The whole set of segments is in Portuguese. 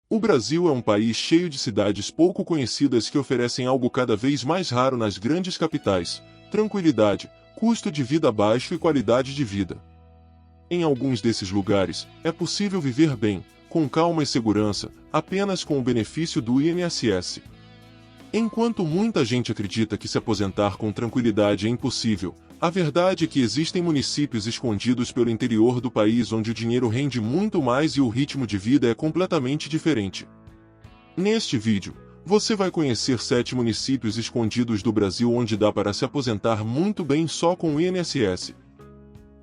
O Brasil é um país cheio de cidades pouco conhecidas que oferecem algo cada vez mais raro nas grandes capitais: tranquilidade, custo de vida baixo e qualidade de vida. Em alguns desses lugares, é possível viver bem, com calma e segurança, apenas com o benefício do INSS. Enquanto muita gente acredita que se aposentar com tranquilidade é impossível, a verdade é que existem municípios escondidos pelo interior do país onde o dinheiro rende muito mais e o ritmo de vida é completamente diferente. Neste vídeo, você vai conhecer 7 municípios escondidos do Brasil onde dá para se aposentar muito bem só com o INSS.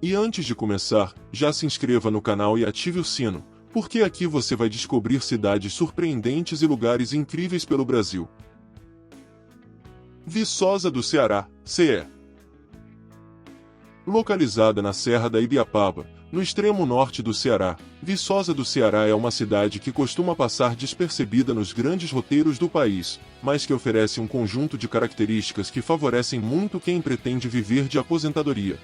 E antes de começar, já se inscreva no canal e ative o sino, porque aqui você vai descobrir cidades surpreendentes e lugares incríveis pelo Brasil. Viçosa do Ceará, CE. Localizada na Serra da Ibiapaba, no extremo norte do Ceará, Viçosa do Ceará é uma cidade que costuma passar despercebida nos grandes roteiros do país, mas que oferece um conjunto de características que favorecem muito quem pretende viver de aposentadoria.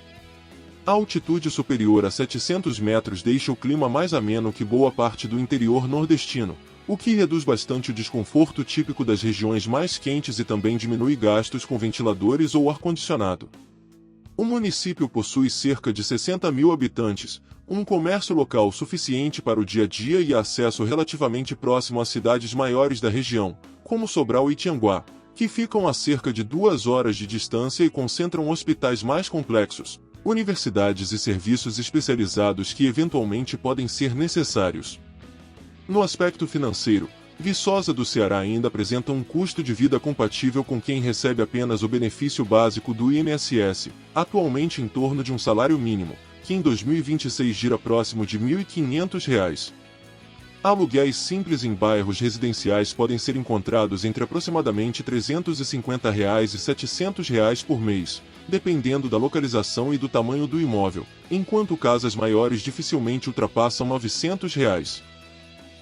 A altitude superior a 700 metros deixa o clima mais ameno que boa parte do interior nordestino, o que reduz bastante o desconforto típico das regiões mais quentes e também diminui gastos com ventiladores ou ar-condicionado. O município possui cerca de 60 mil habitantes, um comércio local suficiente para o dia a dia e acesso relativamente próximo às cidades maiores da região, como Sobral e Tianguá, que ficam a cerca de 2 horas de distância e concentram hospitais mais complexos, universidades e serviços especializados que eventualmente podem ser necessários. No aspecto financeiro, Viçosa do Ceará ainda apresenta um custo de vida compatível com quem recebe apenas o benefício básico do INSS, atualmente em torno de um salário mínimo, que em 2026 gira próximo de R$ 1.500. Aluguéis simples em bairros residenciais podem ser encontrados entre aproximadamente R$ 350 e R$ 700 por mês, dependendo da localização e do tamanho do imóvel, enquanto casas maiores dificilmente ultrapassam R$ 900.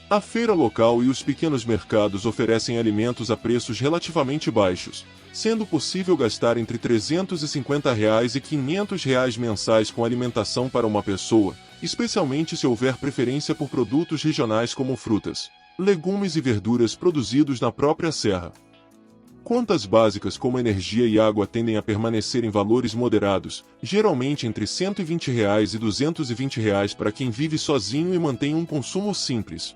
A feira local e os pequenos mercados oferecem alimentos a preços relativamente baixos, sendo possível gastar entre R$ 350 e R$ 500 mensais com alimentação para uma pessoa, especialmente se houver preferência por produtos regionais como frutas, legumes e verduras produzidos na própria serra. Contas básicas como energia e água tendem a permanecer em valores moderados, geralmente entre R$ 120 e R$ 220 para quem vive sozinho e mantém um consumo simples.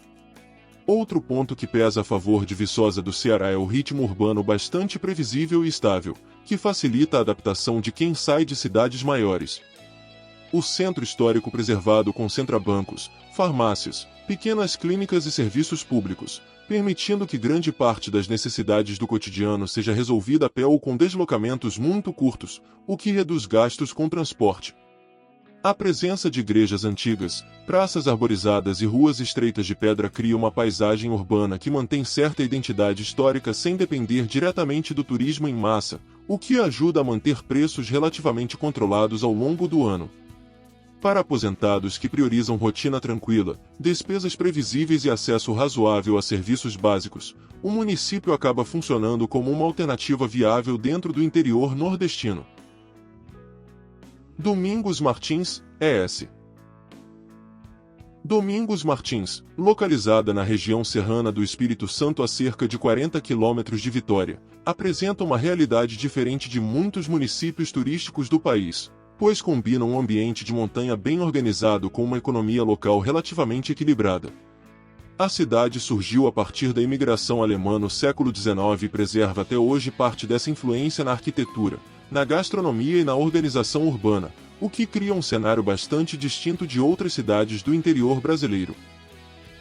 Outro ponto que pesa a favor de Viçosa do Ceará é o ritmo urbano bastante previsível e estável, que facilita a adaptação de quem sai de cidades maiores. O centro histórico preservado concentra bancos, farmácias, pequenas clínicas e serviços públicos, permitindo que grande parte das necessidades do cotidiano seja resolvida a pé ou com deslocamentos muito curtos, o que reduz gastos com transporte. A presença de igrejas antigas, praças arborizadas e ruas estreitas de pedra cria uma paisagem urbana que mantém certa identidade histórica sem depender diretamente do turismo em massa, o que ajuda a manter preços relativamente controlados ao longo do ano. Para aposentados que priorizam rotina tranquila, despesas previsíveis e acesso razoável a serviços básicos, o município acaba funcionando como uma alternativa viável dentro do interior nordestino. Domingos Martins, ES. Domingos Martins, localizada na região serrana do Espírito Santo a cerca de 40 quilômetros de Vitória, apresenta uma realidade diferente de muitos municípios turísticos do país, pois combina um ambiente de montanha bem organizado com uma economia local relativamente equilibrada. A cidade surgiu a partir da imigração alemã no século XIX e preserva até hoje parte dessa influência na arquitetura, na gastronomia e na organização urbana, o que cria um cenário bastante distinto de outras cidades do interior brasileiro.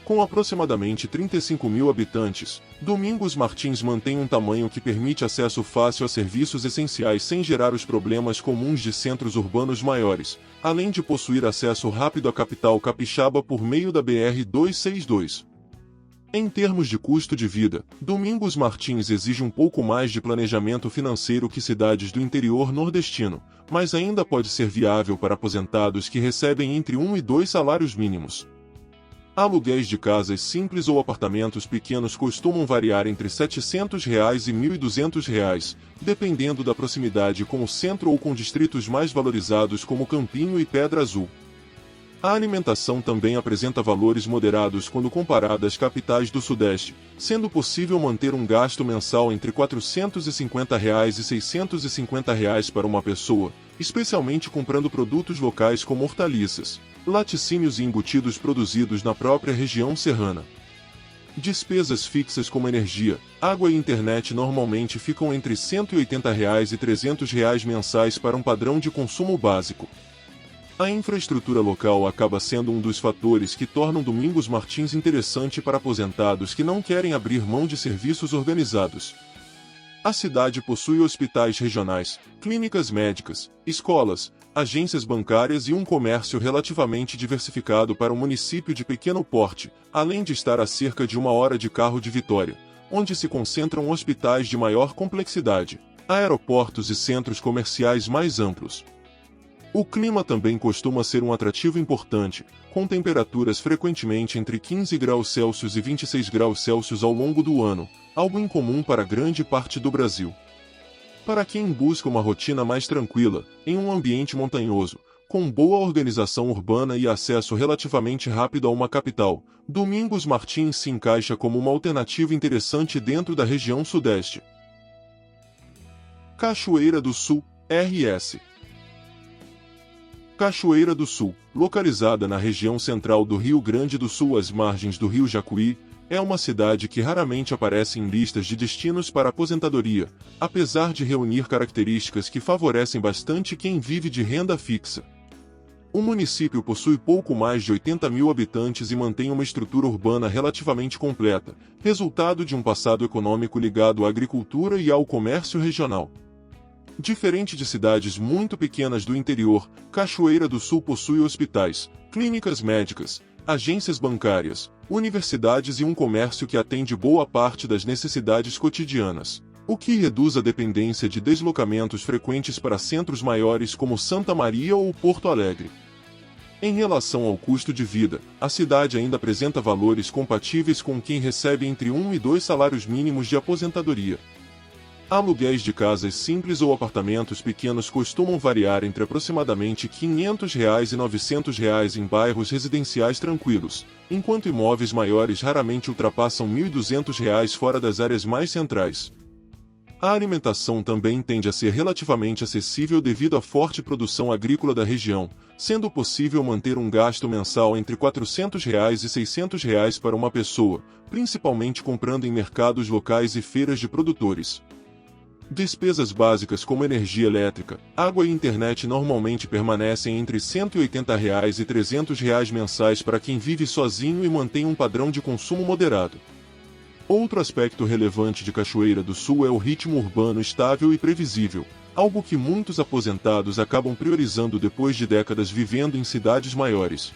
Com aproximadamente 35 mil habitantes, Domingos Martins mantém um tamanho que permite acesso fácil a serviços essenciais sem gerar os problemas comuns de centros urbanos maiores, além de possuir acesso rápido à capital capixaba por meio da BR-262. Em termos de custo de vida, Domingos Martins exige um pouco mais de planejamento financeiro que cidades do interior nordestino, mas ainda pode ser viável para aposentados que recebem entre 1 e 2 salários mínimos. Aluguéis de casas simples ou apartamentos pequenos costumam variar entre R$ 700 e R$ 1.200, dependendo da proximidade com o centro ou com distritos mais valorizados como Campinho e Pedra Azul. A alimentação também apresenta valores moderados quando comparada às capitais do Sudeste, sendo possível manter um gasto mensal entre R$ 450 e R$ 650 para uma pessoa, especialmente comprando produtos locais como hortaliças, laticínios e embutidos produzidos na própria região serrana. Despesas fixas como energia, água e internet normalmente ficam entre R$ 180 e R$ 300 mensais para um padrão de consumo básico. A infraestrutura local acaba sendo um dos fatores que tornam Domingos Martins interessante para aposentados que não querem abrir mão de serviços organizados. A cidade possui hospitais regionais, clínicas médicas, escolas, agências bancárias e um comércio relativamente diversificado para um município de pequeno porte, além de estar a cerca de 1 hora de carro de Vitória, onde se concentram hospitais de maior complexidade, aeroportos e centros comerciais mais amplos. O clima também costuma ser um atrativo importante, com temperaturas frequentemente entre 15 graus Celsius e 26 graus Celsius ao longo do ano, algo incomum para grande parte do Brasil. Para quem busca uma rotina mais tranquila, em um ambiente montanhoso, com boa organização urbana e acesso relativamente rápido a uma capital, Domingos Martins se encaixa como uma alternativa interessante dentro da região Sudeste. Cachoeira do Sul, RS. Cachoeira do Sul, localizada na região central do Rio Grande do Sul às margens do rio Jacuí, é uma cidade que raramente aparece em listas de destinos para aposentadoria, apesar de reunir características que favorecem bastante quem vive de renda fixa. O município possui pouco mais de 80 mil habitantes e mantém uma estrutura urbana relativamente completa, resultado de um passado econômico ligado à agricultura e ao comércio regional. Diferente de cidades muito pequenas do interior, Cachoeira do Sul possui hospitais, clínicas médicas, agências bancárias, universidades e um comércio que atende boa parte das necessidades cotidianas, o que reduz a dependência de deslocamentos frequentes para centros maiores como Santa Maria ou Porto Alegre. Em relação ao custo de vida, a cidade ainda apresenta valores compatíveis com quem recebe entre 1 e 2 salários mínimos de aposentadoria. Aluguéis de casas simples ou apartamentos pequenos costumam variar entre aproximadamente R$ 500 e R$ 900 em bairros residenciais tranquilos, enquanto imóveis maiores raramente ultrapassam R$ 1.200 fora das áreas mais centrais. A alimentação também tende a ser relativamente acessível devido à forte produção agrícola da região, sendo possível manter um gasto mensal entre R$ 400 e R$ 600 para uma pessoa, principalmente comprando em mercados locais e feiras de produtores. Despesas básicas como energia elétrica, água e internet normalmente permanecem entre R$ 180 e R$ 300 mensais para quem vive sozinho e mantém um padrão de consumo moderado. Outro aspecto relevante de Cachoeira do Sul é o ritmo urbano estável e previsível, algo que muitos aposentados acabam priorizando depois de décadas vivendo em cidades maiores.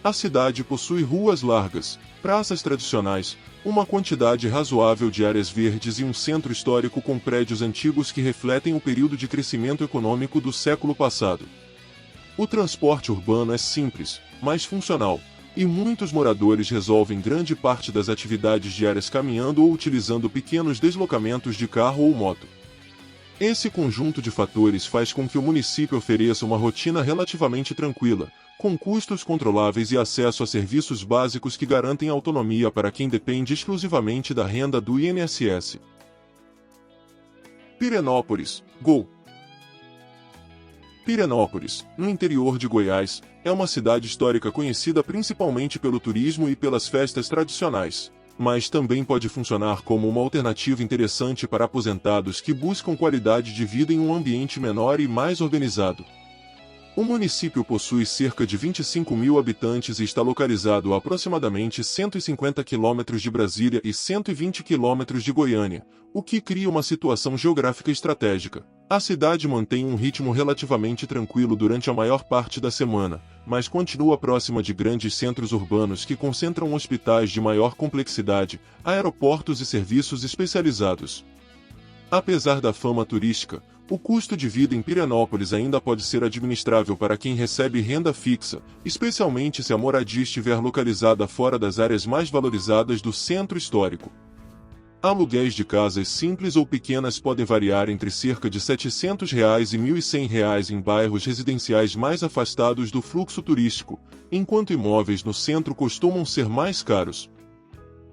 A cidade possui ruas largas, praças tradicionais, uma quantidade razoável de áreas verdes e um centro histórico com prédios antigos que refletem o período de crescimento econômico do século passado. O transporte urbano é simples, mas funcional, e muitos moradores resolvem grande parte das atividades diárias caminhando ou utilizando pequenos deslocamentos de carro ou moto. Esse conjunto de fatores faz com que o município ofereça uma rotina relativamente tranquila, com custos controláveis e acesso a serviços básicos que garantem autonomia para quem depende exclusivamente da renda do INSS. Pirenópolis, GO. Pirenópolis, no interior de Goiás, é uma cidade histórica conhecida principalmente pelo turismo e pelas festas tradicionais, mas também pode funcionar como uma alternativa interessante para aposentados que buscam qualidade de vida em um ambiente menor e mais organizado. O município possui cerca de 25 mil habitantes e está localizado a aproximadamente 150 quilômetros de Brasília e 120 quilômetros de Goiânia, o que cria uma situação geográfica estratégica. A cidade mantém um ritmo relativamente tranquilo durante a maior parte da semana, mas continua próxima de grandes centros urbanos que concentram hospitais de maior complexidade, aeroportos e serviços especializados. Apesar da fama turística, o custo de vida em Pirenópolis ainda pode ser administrável para quem recebe renda fixa, especialmente se a moradia estiver localizada fora das áreas mais valorizadas do centro histórico. Aluguéis de casas simples ou pequenas podem variar entre cerca de R$ 700 e R$ 1.100 em bairros residenciais mais afastados do fluxo turístico, enquanto imóveis no centro costumam ser mais caros.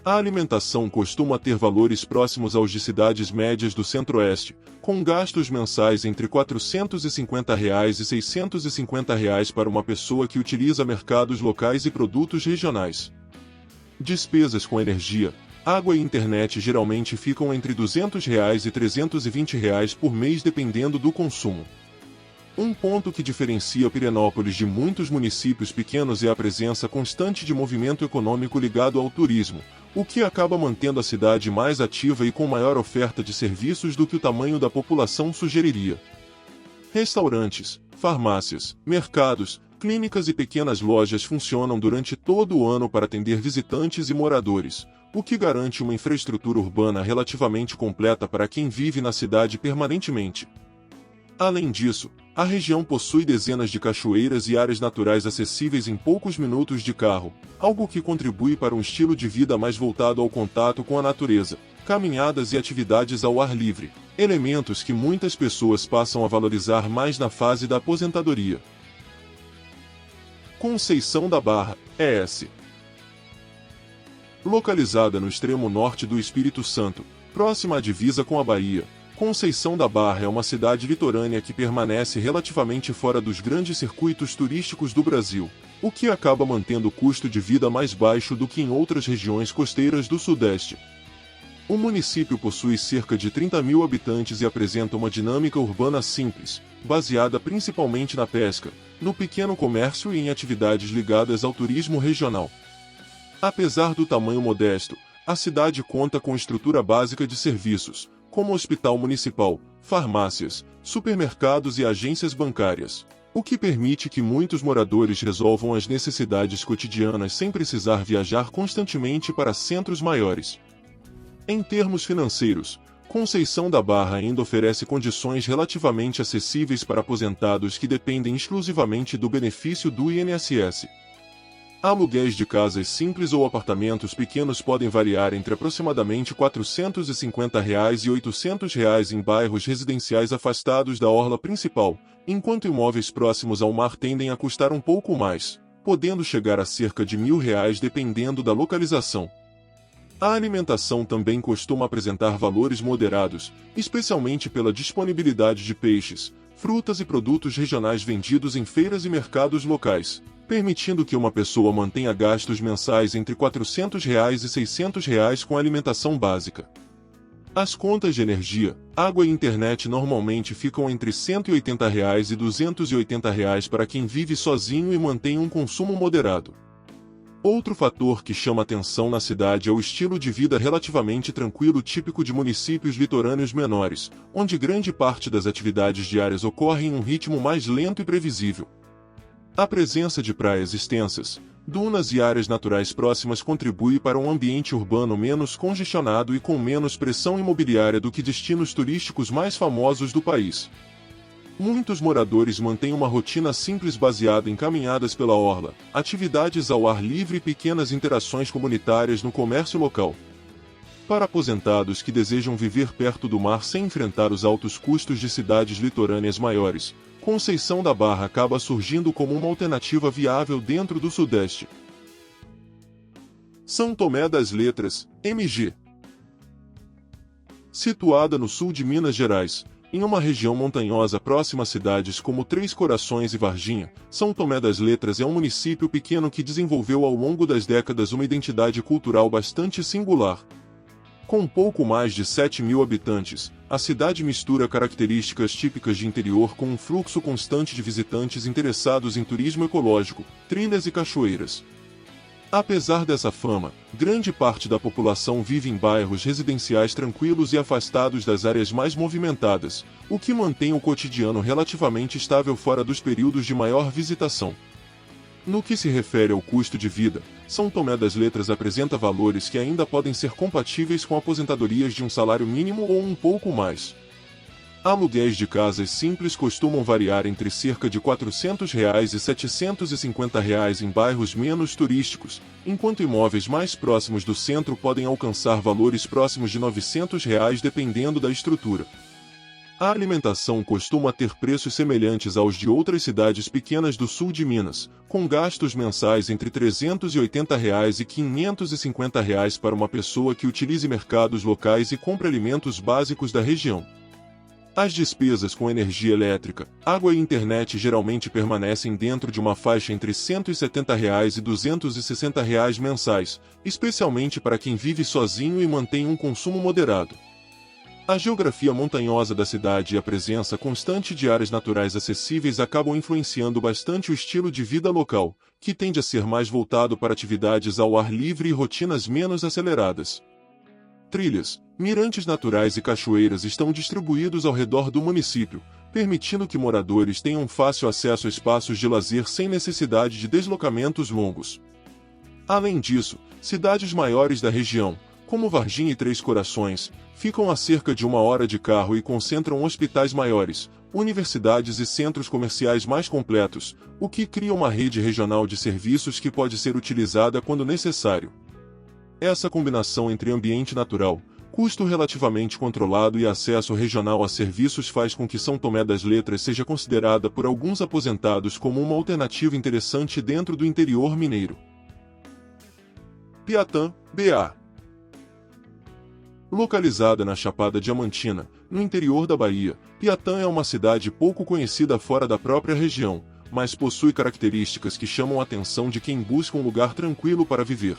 A alimentação costuma ter valores próximos aos de cidades médias do Centro-Oeste, com gastos mensais entre R$ 450 e R$ 650 para uma pessoa que utiliza mercados locais e produtos regionais. Despesas com energia, água e internet geralmente ficam entre R$ 200 e R$ 320 por mês dependendo do consumo. Um ponto que diferencia Pirenópolis de muitos municípios pequenos é a presença constante de movimento econômico ligado ao turismo, o que acaba mantendo a cidade mais ativa e com maior oferta de serviços do que o tamanho da população sugeriria. Restaurantes, farmácias, mercados, clínicas e pequenas lojas funcionam durante todo o ano para atender visitantes e moradores, o que garante uma infraestrutura urbana relativamente completa para quem vive na cidade permanentemente. Além disso, a região possui dezenas de cachoeiras e áreas naturais acessíveis em poucos minutos de carro, algo que contribui para um estilo de vida mais voltado ao contato com a natureza, caminhadas e atividades ao ar livre, elementos que muitas pessoas passam a valorizar mais na fase da aposentadoria. Conceição da Barra, ES. Localizada no extremo norte do Espírito Santo, próxima à divisa com a Bahia, Conceição da Barra é uma cidade litorânea que permanece relativamente fora dos grandes circuitos turísticos do Brasil, o que acaba mantendo o custo de vida mais baixo do que em outras regiões costeiras do Sudeste. O município possui cerca de 30 mil habitantes e apresenta uma dinâmica urbana simples, baseada principalmente na pesca, no pequeno comércio e em atividades ligadas ao turismo regional. Apesar do tamanho modesto, a cidade conta com estrutura básica de serviços, como hospital municipal, farmácias, supermercados e agências bancárias, o que permite que muitos moradores resolvam as necessidades cotidianas sem precisar viajar constantemente para centros maiores. Em termos financeiros, Conceição da Barra ainda oferece condições relativamente acessíveis para aposentados que dependem exclusivamente do benefício do INSS. Aluguéis de casas simples ou apartamentos pequenos podem variar entre aproximadamente R$ 450 e R$ 800 em bairros residenciais afastados da orla principal, enquanto imóveis próximos ao mar tendem a custar um pouco mais, podendo chegar a cerca de R$ 1.000 dependendo da localização. A alimentação também costuma apresentar valores moderados, especialmente pela disponibilidade de peixes, frutas e produtos regionais vendidos em feiras e mercados locais, permitindo que uma pessoa mantenha gastos mensais entre R$ 400 e R$ 600 com alimentação básica. As contas de energia, água e internet normalmente ficam entre R$ 180 e R$ 280 para quem vive sozinho e mantém um consumo moderado. Outro fator que chama atenção na cidade é o estilo de vida relativamente tranquilo típico de municípios litorâneos menores, onde grande parte das atividades diárias ocorre em um ritmo mais lento e previsível. A presença de praias extensas, dunas e áreas naturais próximas contribui para um ambiente urbano menos congestionado e com menos pressão imobiliária do que destinos turísticos mais famosos do país. Muitos moradores mantêm uma rotina simples baseada em caminhadas pela orla, atividades ao ar livre e pequenas interações comunitárias no comércio local. Para aposentados que desejam viver perto do mar sem enfrentar os altos custos de cidades litorâneas maiores, Conceição da Barra acaba surgindo como uma alternativa viável dentro do Sudeste. São Tomé das Letras, MG. Situada no sul de Minas Gerais, em uma região montanhosa próxima a cidades como Três Corações e Varginha, São Tomé das Letras é um município pequeno que desenvolveu ao longo das décadas uma identidade cultural bastante singular. Com pouco mais de 7 mil habitantes, a cidade mistura características típicas de interior com um fluxo constante de visitantes interessados em turismo ecológico, trilhas e cachoeiras. Apesar dessa fama, grande parte da população vive em bairros residenciais tranquilos e afastados das áreas mais movimentadas, o que mantém o cotidiano relativamente estável fora dos períodos de maior visitação. No que se refere ao custo de vida, São Tomé das Letras apresenta valores que ainda podem ser compatíveis com aposentadorias de um salário mínimo ou um pouco mais. Aluguéis de casas simples costumam variar entre cerca de R$ 400 e R$ 750 em bairros menos turísticos, enquanto imóveis mais próximos do centro podem alcançar valores próximos de R$ 900 dependendo da estrutura. A alimentação costuma ter preços semelhantes aos de outras cidades pequenas do sul de Minas, com gastos mensais entre R$ 380 e R$ 550 para uma pessoa que utilize mercados locais e compre alimentos básicos da região. As despesas com energia elétrica, água e internet geralmente permanecem dentro de uma faixa entre R$ 170 e R$ 260 mensais, especialmente para quem vive sozinho e mantém um consumo moderado. A geografia montanhosa da cidade e a presença constante de áreas naturais acessíveis acabam influenciando bastante o estilo de vida local, que tende a ser mais voltado para atividades ao ar livre e rotinas menos aceleradas. Trilhas, mirantes naturais e cachoeiras estão distribuídos ao redor do município, permitindo que moradores tenham fácil acesso a espaços de lazer sem necessidade de deslocamentos longos. Além disso, cidades maiores da região, como Varginha e Três Corações, ficam a cerca de 1 hora de carro e concentram hospitais maiores, universidades e centros comerciais mais completos, o que cria uma rede regional de serviços que pode ser utilizada quando necessário. Essa combinação entre ambiente natural, custo relativamente controlado e acesso regional a serviços faz com que São Tomé das Letras seja considerada por alguns aposentados como uma alternativa interessante dentro do interior mineiro. Piatã, BA. Localizada na Chapada Diamantina, no interior da Bahia, Piatã é uma cidade pouco conhecida fora da própria região, mas possui características que chamam a atenção de quem busca um lugar tranquilo para viver.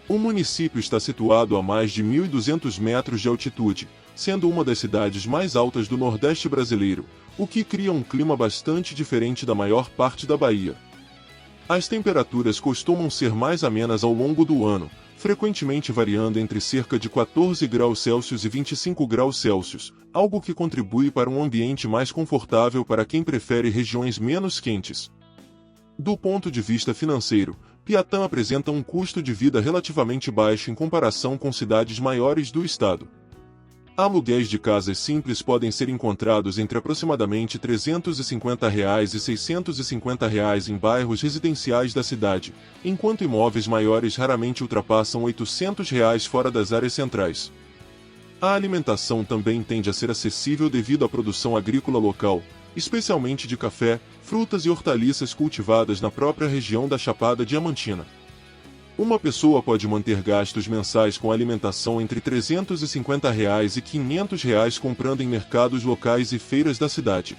O município está situado a mais de 1.200 metros de altitude, sendo uma das cidades mais altas do Nordeste brasileiro, o que cria um clima bastante diferente da maior parte da Bahia. As temperaturas costumam ser mais amenas ao longo do ano, frequentemente variando entre cerca de 14 graus Celsius e 25 graus Celsius, algo que contribui para um ambiente mais confortável para quem prefere regiões menos quentes. Do ponto de vista financeiro, Piatã apresenta um custo de vida relativamente baixo em comparação com cidades maiores do estado. Aluguéis de casas simples podem ser encontrados entre aproximadamente R$ 350 e R$ 650 em bairros residenciais da cidade, enquanto imóveis maiores raramente ultrapassam R$ 800 fora das áreas centrais. A alimentação também tende a ser acessível devido à produção agrícola local, especialmente de café, frutas e hortaliças cultivadas na própria região da Chapada Diamantina. Uma pessoa pode manter gastos mensais com alimentação entre R$ 350 e R$ 500 comprando em mercados locais e feiras da cidade.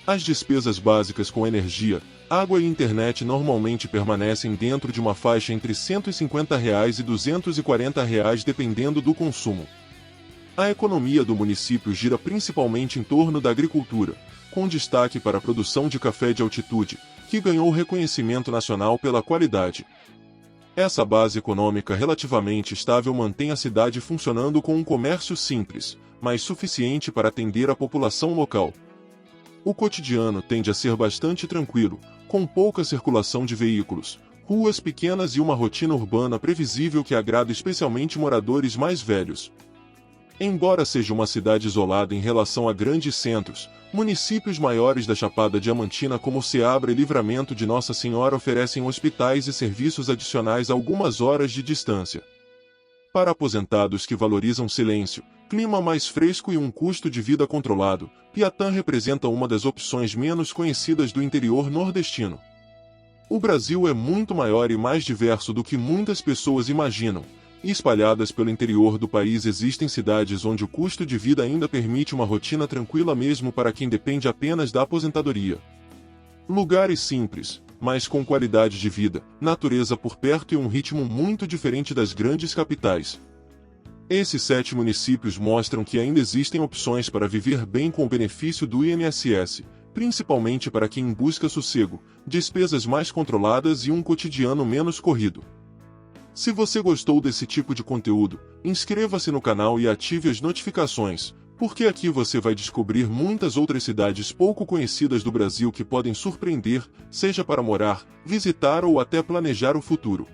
As despesas básicas com energia, água e internet normalmente permanecem dentro de uma faixa entre R$ 150 e R$ 240 dependendo do consumo. A economia do município gira principalmente em torno da agricultura, com destaque para a produção de café de altitude, que ganhou reconhecimento nacional pela qualidade. Essa base econômica relativamente estável mantém a cidade funcionando com um comércio simples, mas suficiente para atender a população local. O cotidiano tende a ser bastante tranquilo, com pouca circulação de veículos, ruas pequenas e uma rotina urbana previsível que agrada especialmente moradores mais velhos. Embora seja uma cidade isolada em relação a grandes centros, municípios maiores da Chapada Diamantina como Ceabra e Livramento de Nossa Senhora oferecem hospitais e serviços adicionais a algumas horas de distância. Para aposentados que valorizam silêncio, clima mais fresco e um custo de vida controlado, Piatã representa uma das opções menos conhecidas do interior nordestino. O Brasil é muito maior e mais diverso do que muitas pessoas imaginam. E espalhadas pelo interior do país existem cidades onde o custo de vida ainda permite uma rotina tranquila mesmo para quem depende apenas da aposentadoria. Lugares simples, mas com qualidade de vida, natureza por perto e um ritmo muito diferente das grandes capitais. Esses 7 municípios mostram que ainda existem opções para viver bem com o benefício do INSS, principalmente para quem busca sossego, despesas mais controladas e um cotidiano menos corrido. Se você gostou desse tipo de conteúdo, inscreva-se no canal e ative as notificações, porque aqui você vai descobrir muitas outras cidades pouco conhecidas do Brasil que podem surpreender, seja para morar, visitar ou até planejar o futuro.